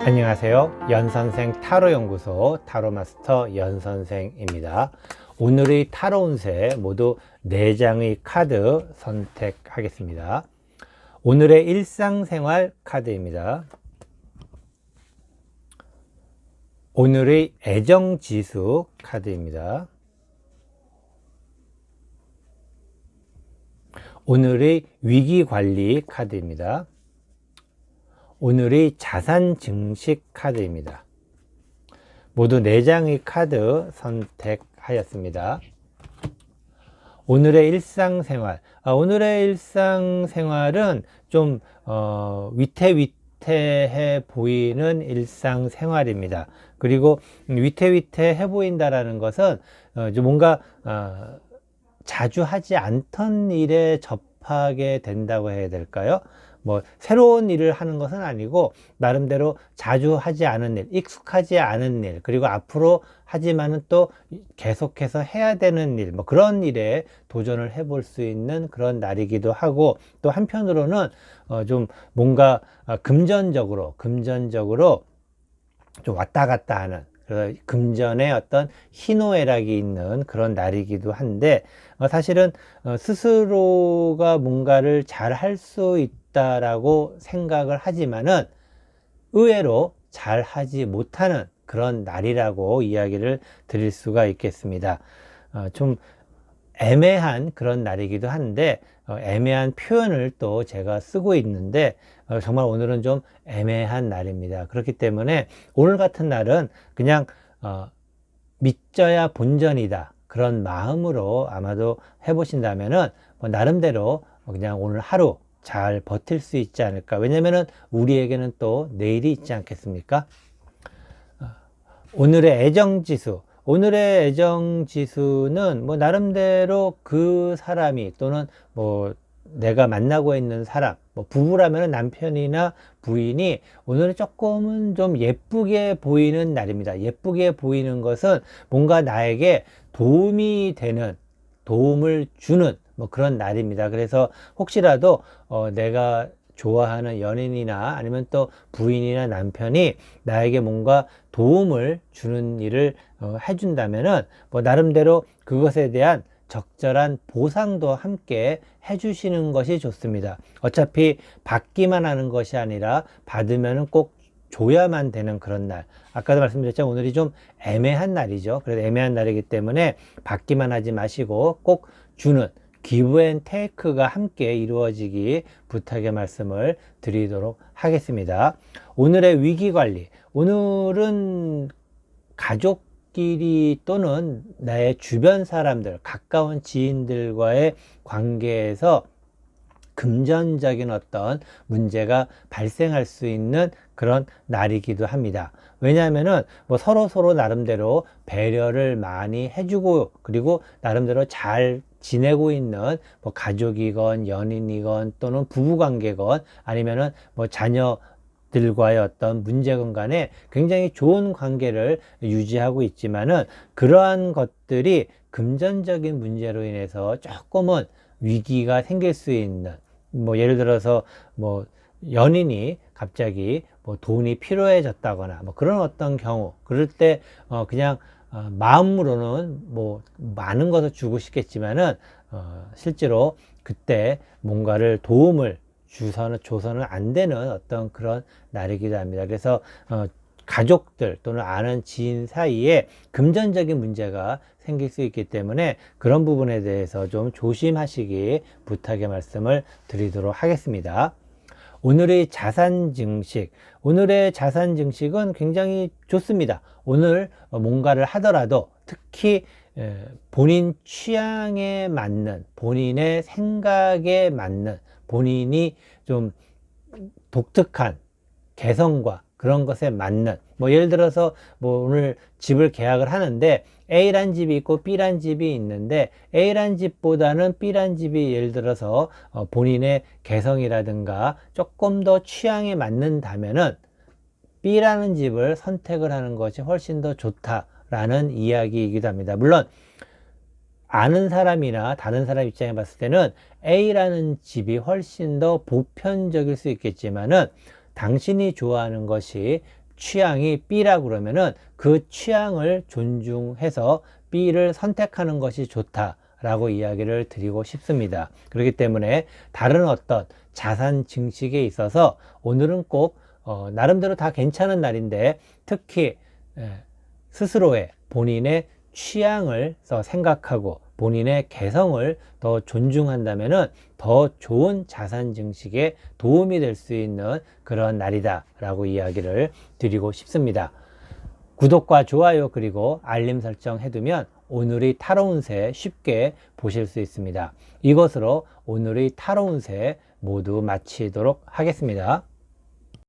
안녕하세요. 연선생 타로연구소 타로마스터 연선생입니다. 오늘의 타로 운세 모두 4장의 카드 선택하겠습니다. 오늘의 일상생활 카드입니다. 오늘의 애정지수 카드입니다. 오늘의 위기관리 카드입니다. 오늘의 자산 증식 카드입니다. 모두 4장의 카드 선택하였습니다. 오늘의 일상생활. 오늘의 일상생활은 좀 위태위태해 보이는 일상생활입니다. 그리고 위태위태해 보인다라는 것은 좀 뭔가 자주 하지 않던 일에 접하게 된다고 해야 될까요? 새로운 일을 하는 것은 아니고 나름대로 자주 하지 않은 일, 익숙하지 않은 일, 그리고 앞으로 하지만은 또 계속해서 해야 되는 일, 그런 일에 도전을 해볼 수 있는 그런 날이기도 하고, 또 한편으로는 좀 뭔가 금전적으로 좀 왔다 갔다 하는, 금전의 어떤 희노애락이 있는 그런 날이기도 한데, 사실은 스스로가 뭔가를 잘 할 수 있다라고 생각을 하지만은 의외로 잘 하지 못하는 그런 날이라고 이야기를 드릴 수가 있겠습니다. 좀 애매한 그런 날이기도 한데, 애매한 표현을 또 제가 쓰고 있는데, 정말 오늘은 좀 애매한 날입니다. 그렇기 때문에 오늘 같은 날은 그냥 믿져야 본전이다, 그런 마음으로 아마도 해보신다면은 나름대로 그냥 오늘 하루 잘 버틸 수 있지 않을까. 왜냐면은 우리에게는 또 내일이 있지 않겠습니까? 오늘의 애정지수는 나름대로 그 사람이, 또는 내가 만나고 있는 사람, 부부라면 남편이나 부인이 오늘은 조금은 좀 예쁘게 보이는 날입니다. 예쁘게 보이는 것은 뭔가 나에게 도움이 되는, 도움을 주는 그런 날입니다. 그래서 혹시라도 내가 좋아하는 연인이나 아니면 또 부인이나 남편이 나에게 뭔가 도움을 주는 일을 해준다면은 나름대로 그것에 대한 적절한 보상도 함께 해주시는 것이 좋습니다. 어차피 받기만 하는 것이 아니라 받으면 꼭 줘야만 되는 그런 날. 아까도 말씀드렸지만 오늘이 좀 애매한 날이죠. 그래서 애매한 날이기 때문에 받기만 하지 마시고 꼭 주는, 기브 앤 테이크가 함께 이루어지기 부탁의 말씀을 드리도록 하겠습니다. 오늘의 위기관리. 오늘은 가족끼리 또는 나의 주변 사람들, 가까운 지인들과의 관계에서 금전적인 어떤 문제가 발생할 수 있는 그런 날이기도 합니다. 왜냐하면은 서로 나름대로 배려를 많이 해주고, 그리고 나름대로 잘 지내고 있는 가족이건 연인이건 또는 부부관계건 아니면은 자녀들과의 어떤 문제건 간에 굉장히 좋은 관계를 유지하고 있지만은, 그러한 것들이 금전적인 문제로 인해서 조금은 위기가 생길 수 있는, 예를 들어서 연인이 갑자기 돈이 필요해졌다거나 그런 어떤 경우, 그럴 때 그냥 마음으로는 많은 것을 주고 싶겠지만은 실제로 그때 뭔가를 도움을 줘서는 안 되는 어떤 그런 날이기도 합니다. 그래서 가족들 또는 아는 지인 사이에 금전적인 문제가 생길 수 있기 때문에 그런 부분에 대해서 좀 조심하시기 부탁의 말씀을 드리도록 하겠습니다. 오늘의 자산 증식은 굉장히 좋습니다. 오늘 뭔가를 하더라도 특히 본인 취향에 맞는, 본인의 생각에 맞는, 본인이 좀 독특한 개성과 그런 것에 맞는, 예를 들어서 오늘 집을 계약을 하는데 A란 집이 있고 B란 집이 있는데, A란 집보다는 B란 집이 예를 들어서 본인의 개성이라든가 조금 더 취향에 맞는다면은 B라는 집을 선택을 하는 것이 훨씬 더 좋다라는 이야기이기도 합니다. 물론 아는 사람이나 다른 사람 입장에 봤을 때는 A라는 집이 훨씬 더 보편적일 수 있겠지만은, 당신이 좋아하는 것이 취향이 B라 그러면은 그 취향을 존중해서 B를 선택하는 것이 좋다라고 이야기를 드리고 싶습니다. 그렇기 때문에 다른 어떤 자산 증식에 있어서 오늘은 꼭 나름대로 다 괜찮은 날인데 특히 스스로의 본인의 취향을 생각하고 본인의 개성을 더 존중한다면은 더 좋은 자산 증식에 도움이 될 수 있는 그런 날이다 라고 이야기를 드리고 싶습니다. 구독과 좋아요 그리고 알림 설정 해두면 오늘의 타로 운세 쉽게 보실 수 있습니다. 이것으로 오늘의 타로 운세 모두 마치도록 하겠습니다.